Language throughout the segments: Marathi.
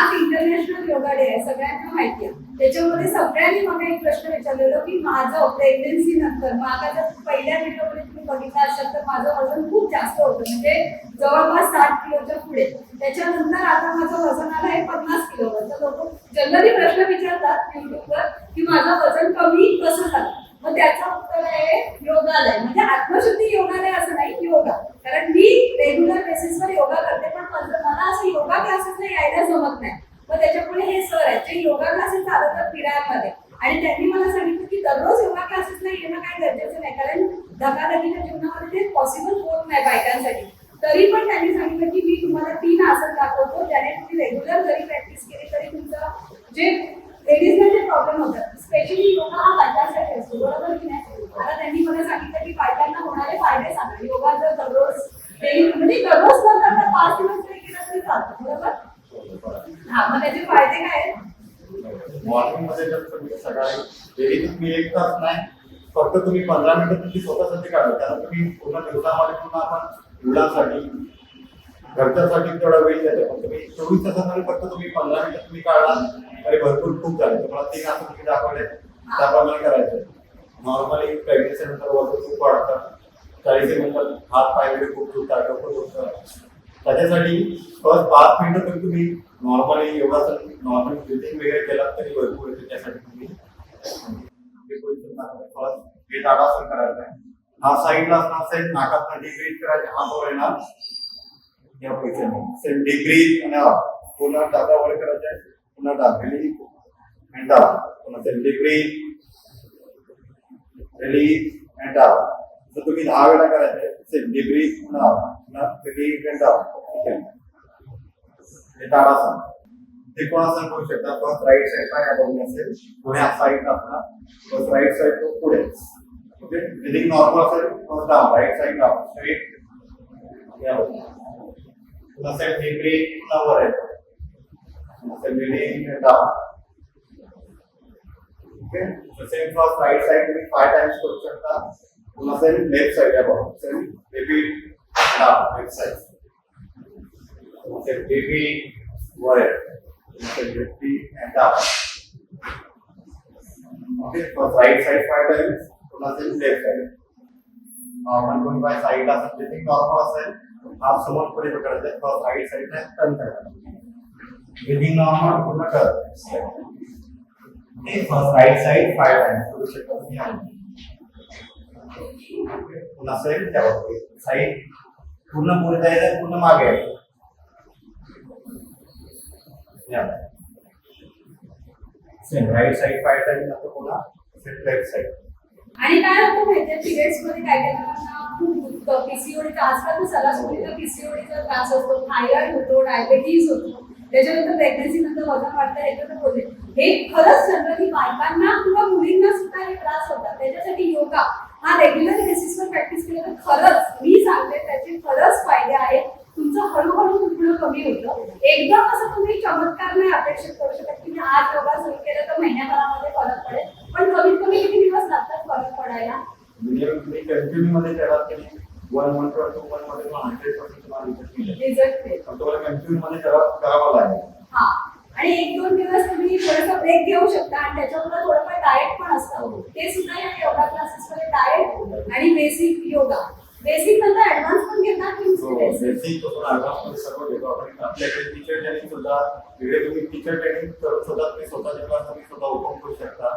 आज इंटरनॅशनल योगा डे आहे, सगळ्यांना माहिती आहे. त्याच्यामध्ये सगळ्यांनी मला एक प्रश्न विचारलेला की माझं प्रेग्नन्सी नंतर माझा जर पहिल्या व्हिडिओमध्ये तुम्ही बघितला असाल तर माझं वजन खूप जास्त होतं, म्हणजे जवळपास 60 किलोच्या पुढे. त्याच्यानंतर आता माझं वजन आलं आहे 50 किलोवर. तर लोक जनरली प्रश्न विचारतात युट्यूबवर की माझं वजन कमी कसं झालं. मग त्याचं उत्तर आहे योगालय, म्हणजे आत्मशुद्धी योगालय असं नाही, योगा. कारण मी रेग्युलर बेसिसवर योगा करते, पण मला असं योगा क्लासेसला यायला जमत नाही. मग त्याच्यामुळे हे सर आहेत जे योगा क्लासेस चालवतात विरारमध्ये, आणि त्यांनी मला सांगितलं की दररोज योगा क्लासेसला येणं काय गरजेचं नाही, कारण धकाधकीच्या जीवनामध्ये ते पॉसिबल होत नाही बायकांसाठी. तरी पण त्यांनी सांगितलं की मी तुम्हाला 3 आसन दाखवतो, ज्याने तुम्ही रेग्युलर जरी प्रॅक्टिस केली तरी तुमचं जे लेडीजला जे प्रॉब्लेम होतात, स्पेशली योगा हा बायकांसाठी असतो, बरोबर की नाही. आता त्यांनी मला सांगितलं की बायकांना होणारे फायदे सांगा. योगा जर दररोज म्हणजे दररोज न करता 5 दिवस जरी केला तरी चालतं, बरोबर. हा, मग त्याचे फायदे काय आहेत? मॉर्निंग मध्ये जर तुम्ही सकाळी डेली तुम्ही 1 तास नाही, फक्त तुम्ही 15 मिनिटं तुमची स्वतःसाठी काढा. कारण तुम्ही पूर्ण दिवसामध्ये पुन्हा आपण मुलांसाठी घरच्यासाठी तेवढा वेळ देतो, पण तुम्ही 24 तासामध्ये फक्त तुम्ही 15 मिनिटं तुम्ही काढला तरी भरपूर खूप झाले. तुम्हाला 3 आसन तुम्ही दाखवले त्याप्रमाणे करायचं. नॉर्मली प्रेग्नन्सी नंतर वजन खूप वाढतं, 40 नंतर हात पाय वगैरे खूप दुखतात, डोकं दुखतं. त्याच्यासाठी फर्स्ट 5 मिनिटं तुम्ही नॉर्मली योगासन नॉर्मल ब्रिथिंग वगैरे केलात तरी भरपूर येते. त्यासाठी तुम्ही फर्स्ट हे ताडासन करायचं आहे. हा साईडला असणार सेम नाकात डीप ब्रीथ करायचं, हा वर येणार या पोझिशनमध्ये सेम डीप ब्रीथ आणि पुन्हा टाका वर करायचं आहे, पुन्हा टाक रिलीज अँड डाऊन, पुन्हा same deep breath release and down. तर तुम्ही 10 वेळा करायचं, सेम डीप ब्रीथ पुन्हा रिलीज अँड डाऊन. हे ताडासन. त्रिकोणासन करू शकता. फर्स्ट राईट साइड पाय अबोव असेल, पुढे हा साइड आपला फर्स्ट राईट साइड तो पुढे. ओके, ब्रीथिंग नॉर्मल असेल first down, right side down straight या पुन्हा सेम डीप ब्रीथ पुन्हा वर येतो, पुन्हा same release and down. Okay, so same first right side तुम्ही 5 टाइम्स करू शकता. पुन्हा same left side above, same repeat down left side, same repeat वर येतो, repeat and down. Okay, for right side 5 times, पुन्हा सेम लेफ्ट साइड. आपण कोणी बाय साइडला ब्रीथिंग नॉर्मल असेल, हात समोर पुढे पकडायचे, फर्स्ट राईट साइडला टर्न करायचं. ब्रीथिंग नॉर्मल पुन्हा turn. Okay, first right side 5 times करू शकता तुम्ही. पुन्हा सेम त्यावर साइड पूर्ण पुढे जायचं, पूर्ण मागे यायचं. सेम राईट साइड 5 टाइम्स आता पुन्हा सेम लेफ्ट साइड. आणि काय होतं माहितीये, पिरियड्स मध्ये काय काय लोकांना खूप दुखतं, पीसीओडीचा आजकाल तर सरासरीचा पीसीओडीचा त्रास असतो, थायरॉइड होतो, डायबिटीज होतो, त्याच्यानंतर प्रेग्नन्सी नंतर वजन वाढतं. हे तर बोलले हे खरंच जनरली बायकांना किंवा मुलींना सुद्धा हे त्रास होतात. त्याच्यासाठी योगा हा रेग्युलर बेसिसवर प्रॅक्टिस केलं तर खरंच मी सांगते त्याचे खरंच फायदे आहेत. तुमचं हळूहळू दुखणं कमी होतं. एकदम असं तुम्ही चमत्कार नाही अपेक्षित करू शकत की आज योगा सुरू केलं तर महिन्याभरामध्ये फरक पडेल, पण कमीत कमी किती दिवस लागतात फरक पडायला? तुम्ही कंटिन्यू मध्ये केलात तरी 1 मंथ or 2 मंथ मध्ये 100% तुम्हाला रिझल्ट मिळेल. पण तुम्हाला कंटिन्यू मध्ये करावं लागेल. हा, आणि 1-2 दिवस तुम्ही थोडासा ब्रेक घेऊ शकता, आणि त्याच्यामुळे थोडंफार डाएट पण असतं. ते सुद्धा या योगा क्लासेसमध्ये डाएट आणि बेसिक योगा, बेसिक नंतर ऍडव्हान्स पण घेतात की बेसिक तो ऍडव्हान्स मध्ये सर्व घेतो आपण. आपल्याकडे टीचर ट्रेनिंग सुद्धा वेगळे तुम्ही टीचर ट्रेनिंग करून सुद्धा तुम्ही स्वतःच्या क्लास तुम्ही स्वतः ओपन करू शकता.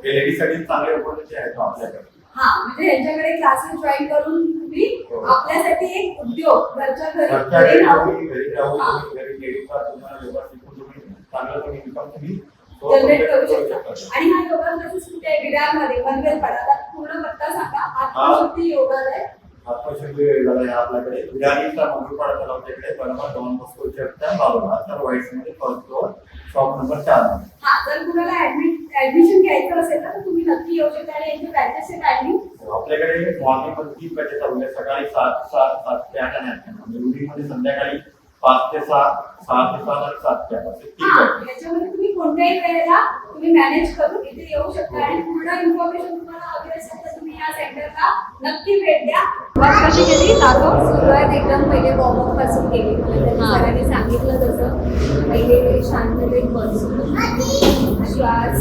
हे लेडीजसाठी चांगले ऑपॉर्च्युनिटी आहेत आपल्याकडे. हा, म्हणजे यांच्याकडे क्लासेस जॉईन करून तुम्ही आपल्यासाठी एक उद्योग घरच्या घरी राहून घरी लेडीजला तुम्हाला योगा शिकून तुम्ही चांगलं तुम्ही इन्कम तुम्ही जनरेट करू शकता. आणि हा योगा क्लासेस कुठे विरारमध्ये बनवेलपाडा, पूर्ण पत्ता सांगा. आत्मशुद्धी योगालय, आत्मशुद्धी योगालय आपल्याकडे विरारीचा मंगळपाडा तालुक्याकडे बरोबर डॉन बॉस्को चर्चच्या बाजूला तर व्हाईट मध्ये फर्स्ट फ्लोअर शॉप नंबर 4. हा, जर तुम्हाला ऍडमिशन घ्यायचं असेल तर तुम्ही नक्की येऊ शकता. आणि यांचे बॅचेसचे टायमिंग आपल्याकडे मॉर्निंग मध्ये 3 बॅचेस आहेत. सकाळी 7 ते 8 आणि इव्हिनिंग मध्ये संध्याकाळी 5 ते 6, 6 ते 7 आणि 7 ते 8 असे 3 हा बॅच. याच्यामध्ये तुम्ही कोणत्याही वेळेला तुम्ही मॅनेज करून इथे येऊ शकता आणि पूर्ण इन्फॉर्मेशन तुम्हाला हवी असेल तर तुम्ही या सेंटरला नक्की भेट द्या. सुरुवात कशी केली दाखव. सुरुवात एकदम पहिले वॉर्मअप पासून केली. मला त्यांनी हा. सरांनी सांगितलं तसं पहिले शांततेत बसून श्वास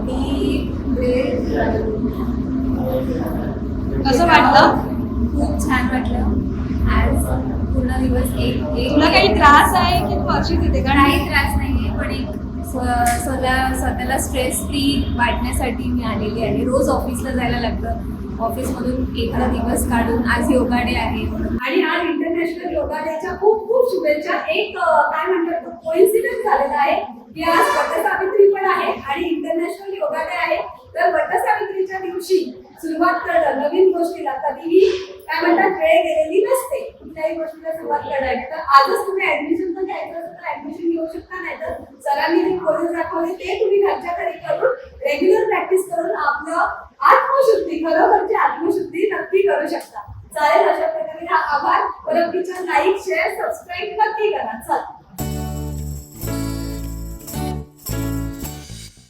डीप ब्रेथ. कसं वाटलं? खूप छान वाटलं. आज पूर्ण दिवस एक तुला काही त्रास आहे की तू अशीच येते का? काही त्रास नाहीये पण एक स्वतःला स्ट्रेस फ्री वाटण्यासाठी मी आलेली आहे. रोज ऑफिसला जायला लागतं. ऑफिसमधून एखादा दिवस काढून आज योगा डे आहे म्हणून. आणि आज इंटरनॅशनल योगा डेच्या खूप खूप शुभेच्छा. एक काय म्हणतात कोइन्सिडन्स झालेला आहे की आज वटसावित्री पण आहे आणि इंटरनॅशनल योगा डे आहे. तर वटसावित्रीच्या दिवशी सुरुवात करणं नवीन गोष्टीला कधीही काय म्हणतात वेळ गेलेली नसते. कुठल्याही गोष्टीला सुरुवात करायला तर आजच तुम्ही ऍडमिशन पण घ्यायचं असेल तर ऍडमिशन घेऊ शकता. नाही तर सरांनी जे कोर्स दाखवले ते तुम्ही घरच्या घरी करून रेग्युलर प्रॅक्टिस करून आपलं आत्मशुद्धी खरोखरची आत्मशुद्धी नक्की करू शकता. चालेल. अशा प्रकारे हा आभार. परत लाईक शेअर सबस्क्राईब नक्की करा. चल.